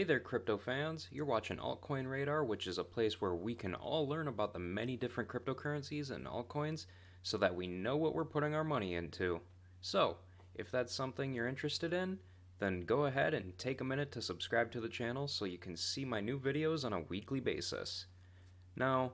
Hey there, crypto fans. You're watching Altcoin Radar, which is a place where we can all learn about the many different cryptocurrencies and altcoins so that we know what we're putting our money into. So, if that's something you're interested in, then go ahead and take a minute to subscribe to the channel so you can see my new videos on a weekly basis. Now,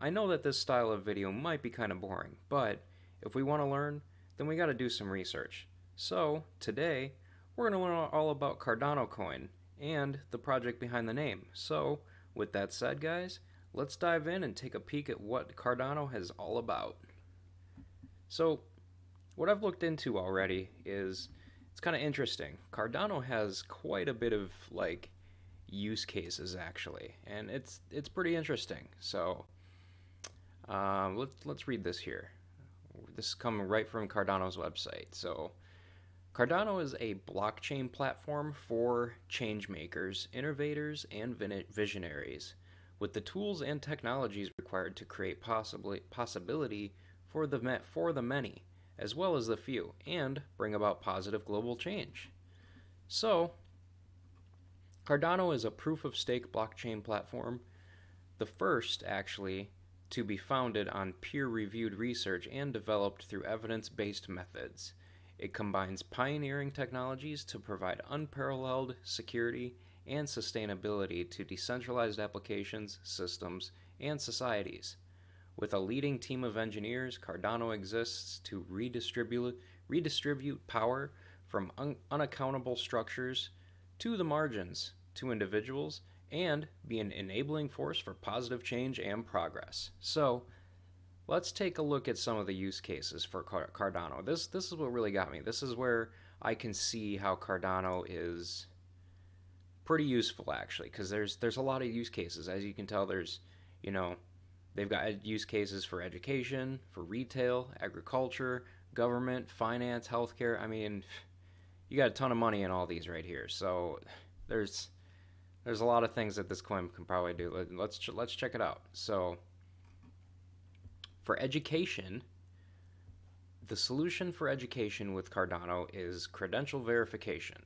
I know that this style of video might be kind of boring, but if we want to learn, then we got to do some research. So, today, we're going to learn all about Cardano coin and the project behind the name. So, with that said, guys, let's dive in and take a peek at what Cardano is all about. So, what I've looked into already is it's kind of interesting. Cardano has quite a bit of use cases actually, and it's pretty interesting. So, let's read this here. This is coming right from Cardano's website. So, Cardano is a blockchain platform for change makers, innovators, and visionaries, with the tools and technologies required to create possibility for the many, as well as the few, and bring about positive global change. So, Cardano is a proof-of-stake blockchain platform, the first, actually, to be founded on peer-reviewed research and developed through evidence-based methods. It combines pioneering technologies to provide unparalleled security and sustainability to decentralized applications, systems, and societies. With a leading team of engineers, Cardano exists to redistribute power from unaccountable structures to the margins to individuals and be an enabling force for positive change and progress. So, let's take a look at some of the use cases for Cardano. This is what really got me. This is where I can see how Cardano is pretty useful actually, because there's a lot of use cases. As you can tell, they've got use cases for education, for retail, agriculture, government, finance, healthcare. I mean, you got a ton of money in all these right here. So there's a lot of things that this coin can probably do. Let's check it out. So, for education, the solution for education with Cardano is credential verification.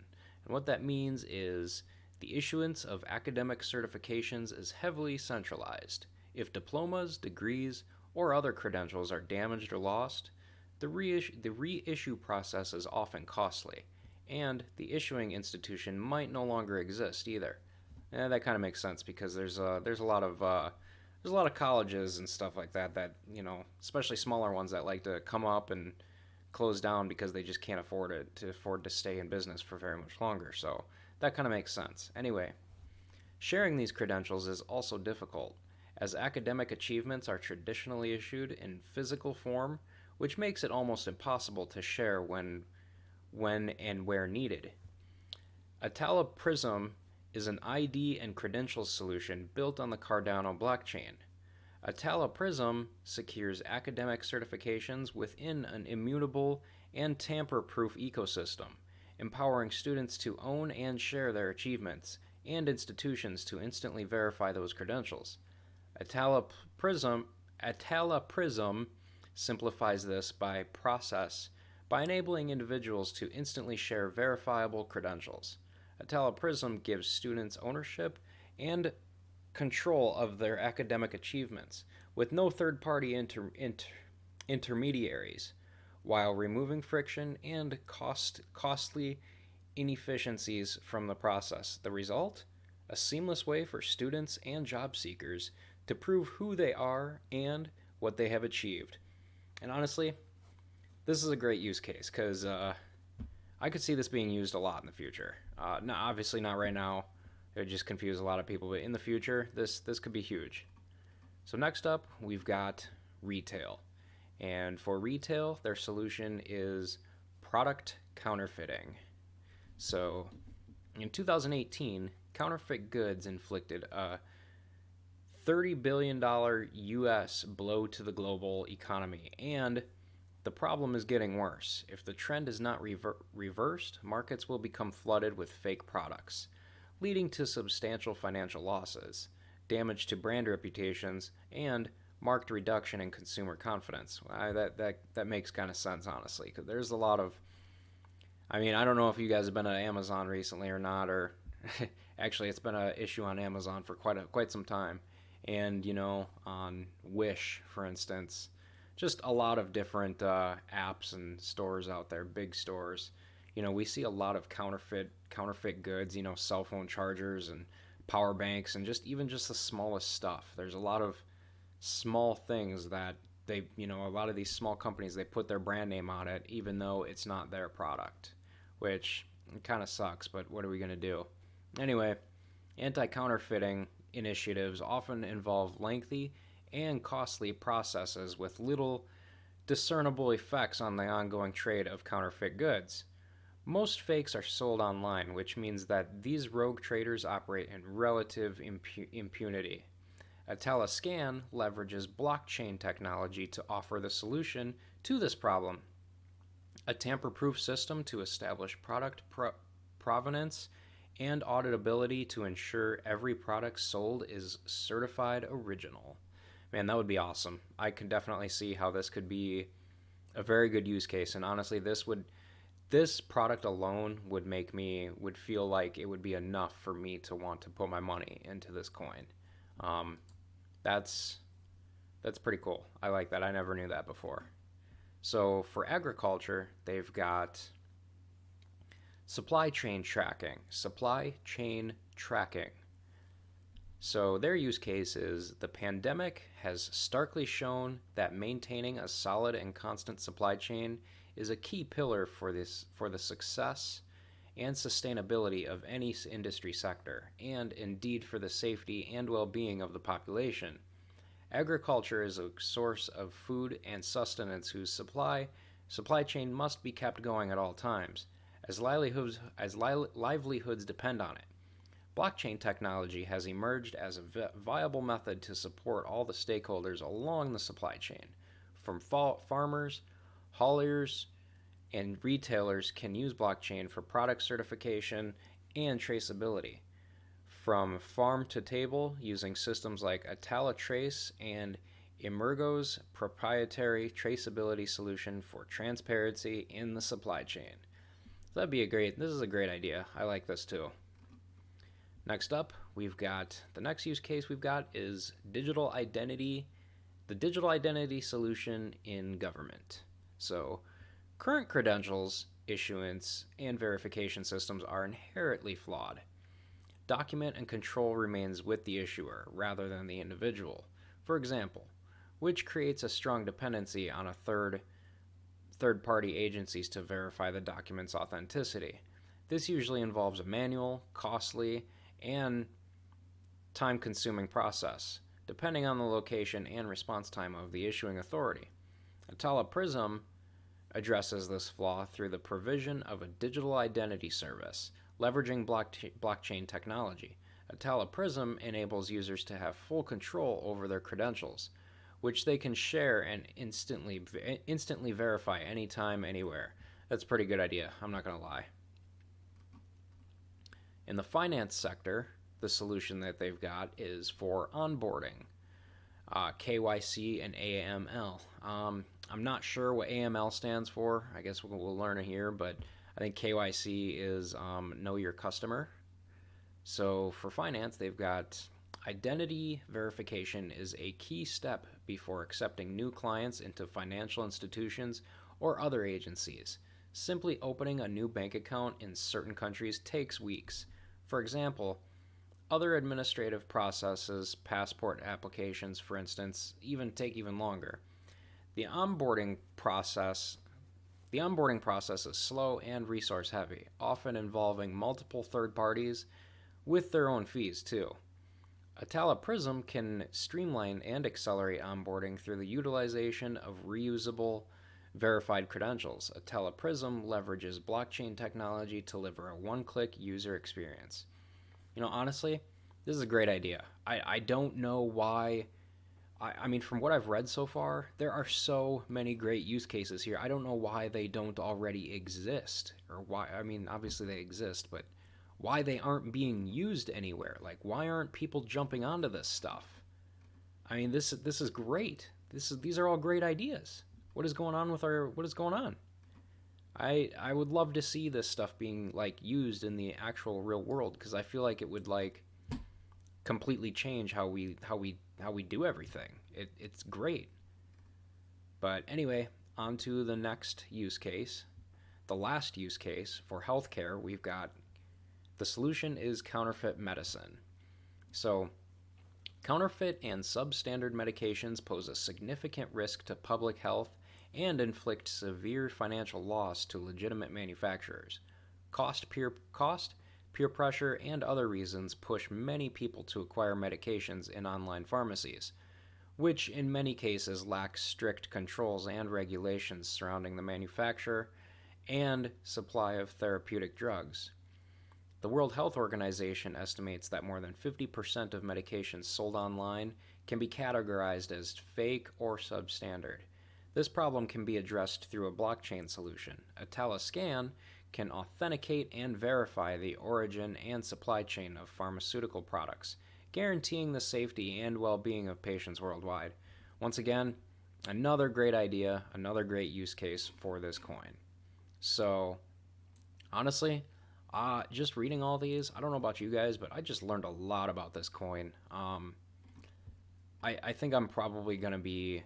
And what that means is the issuance of academic certifications is heavily centralized. If diplomas, degrees, or other credentials are damaged or lost, the reissue process is often costly, and the issuing institution might no longer exist either. And that kind of makes sense because there's a lot of colleges and stuff like that, especially smaller ones that like to come up and close down because they just can't afford to stay in business for very much longer. So that kind of makes sense. Anyway, sharing these credentials is also difficult, as academic achievements are traditionally issued in physical form, which makes it almost impossible to share when and where needed. Atala Prism is an ID and credentials solution built on the Cardano blockchain. Atala Prism secures academic certifications within an immutable and tamper-proof ecosystem, empowering students to own and share their achievements, and institutions to instantly verify those credentials. Atala Prism simplifies this by enabling individuals to instantly share verifiable credentials. Atala Prism gives students ownership and control of their academic achievements, with no third-party intermediaries, while removing friction and costly inefficiencies from the process. The result? A seamless way for students and job seekers to prove who they are and what they have achieved. And honestly, this is a great use case because I could see this being used a lot in the future. Obviously not right now. It would just confuse a lot of people, but in the future, this could be huge. So next up, we've got retail. And for retail, their solution is product counterfeiting. So in 2018, counterfeit goods inflicted a $30 billion US blow to the global economy, and the problem is getting worse. If the trend is not reversed, markets will become flooded with fake products, leading to substantial financial losses, damage to brand reputations, and marked reduction in consumer confidence. That makes kind of sense, honestly, because there's a lot of... I mean, I don't know if you guys have been to Amazon recently or not, or Actually, it's been an issue on Amazon for quite some time, and on Wish, for instance, just a lot of different apps and stores out there, big stores. We see a lot of counterfeit goods. Cell phone chargers and power banks, and just the smallest stuff. There's a lot of small things that a lot of these small companies, they put their brand name on it, even though it's not their product, which kind of sucks. But what are we gonna do? Anyway, anti-counterfeiting initiatives often involve lengthy and costly processes with little discernible effects on the ongoing trade of counterfeit goods. Most fakes are sold online, which means that these rogue traders operate in relative impunity. Scan leverages blockchain technology to offer the solution to this problem: a tamper-proof system to establish product provenance and auditability to ensure every product sold is certified original. Man, that would be awesome. I can definitely see how this could be a very good use case, and honestly, this product alone would feel like it would be enough for me to want to put my money into this coin. Um, that's that's pretty cool. I like that. I never knew that before. So for agriculture, they've got supply chain tracking. Supply chain tracking. So their use case is: the pandemic has starkly shown that maintaining a solid and constant supply chain is a key pillar for the success and sustainability of any industry sector, and indeed for the safety and well-being of the population. Agriculture is a source of food and sustenance whose supply chain must be kept going at all times, as livelihoods depend on it. Blockchain technology has emerged as a viable method to support all the stakeholders along the supply chain. From farmers, hauliers, and retailers can use blockchain for product certification and traceability. From farm to table, using systems like ItaliTrace and Emergo's proprietary traceability solution for transparency in the supply chain. So this is a great idea. I like this too. Next up, the next use case we've got is digital identity, the digital identity solution in government. So, current credentials, issuance, and verification systems are inherently flawed. Document and control remains with the issuer rather than the individual, for example, which creates a strong dependency on a third-party agencies to verify the document's authenticity. This usually involves a manual, costly, and time-consuming process, depending on the location and response time of the issuing authority. Prism addresses this flaw through the provision of a digital identity service, leveraging blockchain technology. Prism enables users to have full control over their credentials, which they can share and instantly verify anytime, anywhere. That's a pretty good idea, I'm not going to lie. In the finance sector, the solution that they've got is for onboarding, KYC and AML. I'm not sure what AML stands for. I guess we'll learn it here, but I think KYC is Know Your Customer. So for finance, they've got identity verification is a key step before accepting new clients into financial institutions or other agencies. Simply opening a new bank account in certain countries takes weeks. For example, other administrative processes, passport applications, for instance, take even longer. The onboarding process is slow and resource heavy, often involving multiple third parties with their own fees too. Prism can streamline and accelerate onboarding through the utilization of reusable verified credentials. Prism leverages blockchain technology to deliver a one-click user experience. Honestly, this is a great idea. I don't know why. I mean, from what I've read so far, there are so many great use cases here. I don't know why they don't already exist, or why. I mean, obviously they exist, but why they aren't being used anywhere. Like, why aren't people jumping onto this stuff? I mean, this is great. These are all great ideas. What is going on? I would love to see this stuff being like used in the actual real world, because I feel like it would like completely change how we do everything. It's great. But anyway, on to the next use case. The last use case for healthcare, we've got the solution is counterfeit medicine. So, counterfeit and substandard medications pose a significant risk to public health and inflict severe financial loss to legitimate manufacturers. Cost, peer pressure, and other reasons push many people to acquire medications in online pharmacies, which in many cases lack strict controls and regulations surrounding the manufacture and supply of therapeutic drugs. The World Health Organization estimates that more than 50% of medications sold online can be categorized as fake or substandard. This problem can be addressed through a blockchain solution. A Scan can authenticate and verify the origin and supply chain of pharmaceutical products, guaranteeing the safety and well-being of patients worldwide. Once again, another great idea, another great use case for this coin. So, honestly, just reading all these, I don't know about you guys, but I just learned a lot about this coin. I think I'm probably going to be.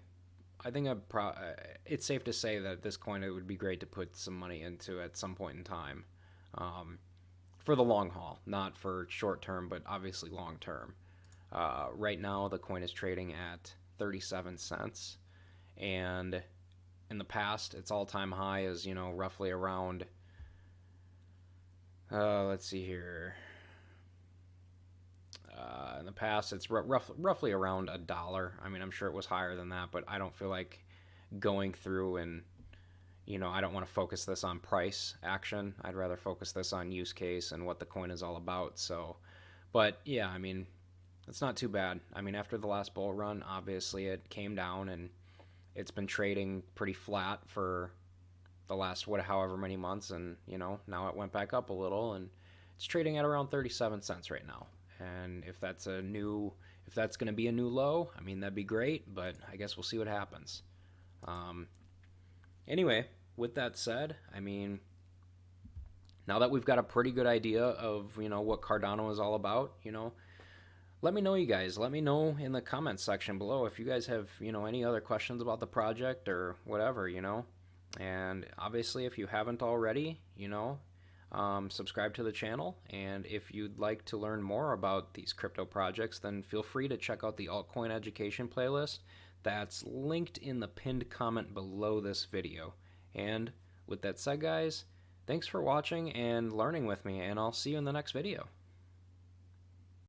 I think it's safe to say that this coin, it would be great to put some money into at some point in time, for the long haul, not for short term, but obviously long term. Right now, the coin is trading at 37 cents, and in the past, its all-time high is roughly around. Let's see here. In the past, it's roughly around $1. I mean, I'm sure it was higher than that, but I don't feel like going through and, I don't want to focus this on price action. I'd rather focus this on use case and what the coin is all about. So, but yeah, I mean, it's not too bad. I mean, after the last bull run, obviously it came down and it's been trading pretty flat for the last however many months, and now it went back up a little, and it's trading at around 37 cents right now. And if that's going to be a new low, I mean, that'd be great, but I guess we'll see what happens. Anyway, with that said, I mean, now that we've got a pretty good idea of what Cardano is all about, let me know, you guys. Let me know in the comments section below if you guys have any other questions about the project or whatever. And obviously, if you haven't already, subscribe to the channel. And if you'd like to learn more about these crypto projects, then feel free to check out the altcoin education playlist. That's linked in the pinned comment below this video. And with that said, guys, thanks for watching and learning with me, and I'll see you in the next video.